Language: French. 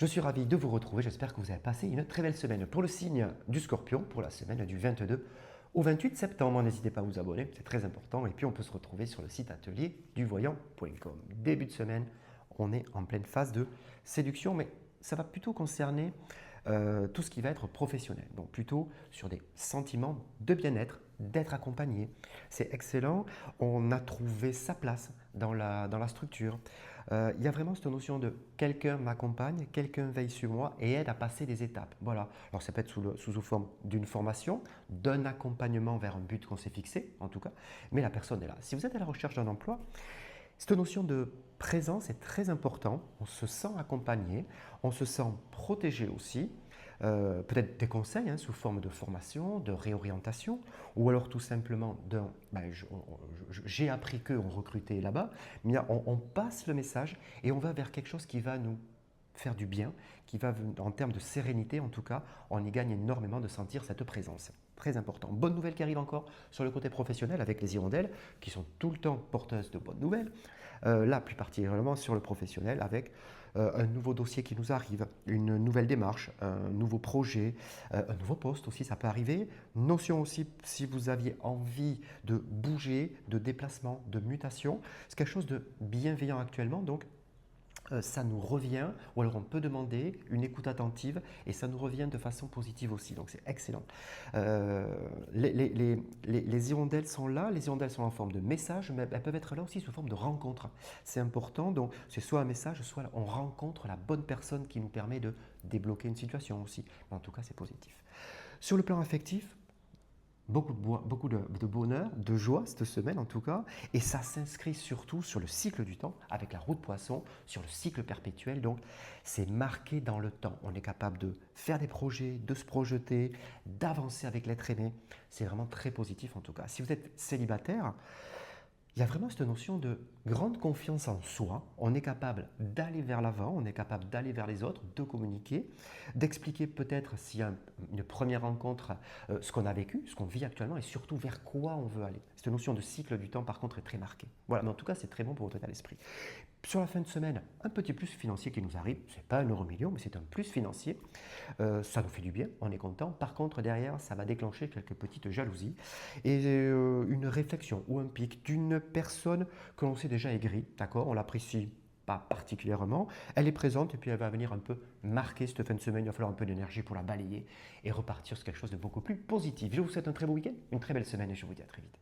Je suis ravi de vous retrouver, j'espère que vous avez passé une très belle semaine. Pour le signe du Scorpion, pour la semaine du 22 au 28 septembre, n'hésitez pas à vous abonner, c'est très important. Et puis on peut se retrouver sur le site atelierduvoyant.com. Début de semaine, on est en pleine phase de séduction, mais ça va plutôt concerner tout ce qui va être professionnel. Donc plutôt sur des sentiments de bien-être, d'être accompagné. C'est excellent, on a trouvé sa place dans la structure. Il y a vraiment cette notion de quelqu'un m'accompagne, quelqu'un veille sur moi et aide à passer des étapes. Voilà. Alors ça peut être sous forme d'une formation, d'un accompagnement vers un but qu'on s'est fixé, en tout cas, mais la personne est là. Si vous êtes à la recherche d'un emploi, cette notion de présence est très importante. On se sent accompagné, on se sent protégé aussi. Peut-être des conseils sous forme de formation, de réorientation, ou alors tout simplement j'ai appris qu'on recrutait là-bas, mais on passe le message et on va vers quelque chose qui va nous faire du bien, qui va, en termes de sérénité en tout cas, on y gagne énormément de sentir cette présence. Très important. Bonne nouvelle qui arrive encore sur le côté professionnel avec les hirondelles qui sont tout le temps porteuses de bonnes nouvelles. Là, plus particulièrement sur le professionnel avec un nouveau dossier qui nous arrive, une nouvelle démarche, un nouveau projet, un nouveau poste aussi, ça peut arriver. Notion aussi, si vous aviez envie de bouger, de déplacement, de mutation, c'est quelque chose de bienveillant actuellement, donc ça nous revient, ou alors on peut demander une écoute attentive et ça nous revient de façon positive aussi, donc c'est excellent. Les hirondelles sont là, les hirondelles sont en forme de message, mais elles peuvent être là aussi sous forme de rencontre. C'est important, donc c'est soit un message, soit on rencontre la bonne personne qui nous permet de débloquer une situation aussi. Mais en tout cas, c'est positif. Sur le plan affectif, beaucoup de bonheur, de joie cette semaine en tout cas, et ça s'inscrit surtout sur le cycle du temps avec la roue de poisson, sur le cycle perpétuel, donc c'est marqué dans le temps. On est capable de faire des projets, de se projeter, d'avancer avec l'être aimé. C'est vraiment très positif en tout cas. Si vous êtes célibataire, il y a vraiment cette notion de grande confiance en soi. On est capable d'aller vers l'avant, on est capable d'aller vers les autres, de communiquer, d'expliquer peut-être s'il y a une première rencontre, ce qu'on a vécu, ce qu'on vit actuellement et surtout vers quoi on veut aller. Cette notion de cycle du temps, par contre, est très marquée. Voilà, mais en tout cas, c'est très bon pour votre état d'esprit. Sur la fin de semaine, un petit plus financier qui nous arrive. Ce n'est pas un euro-million, mais c'est un plus financier. Ça nous fait du bien, on est content. Par contre, derrière, ça va déclencher quelques petites jalousies et une réflexion ou un pic d'une personne que l'on sait déjà aigrie, d'accord? On l'apprécie pas particulièrement. Elle est présente et puis elle va venir un peu marquer cette fin de semaine. Il va falloir un peu d'énergie pour la balayer et repartir sur quelque chose de beaucoup plus positif. Je vous souhaite un très beau week-end, une très belle semaine et je vous dis à très vite.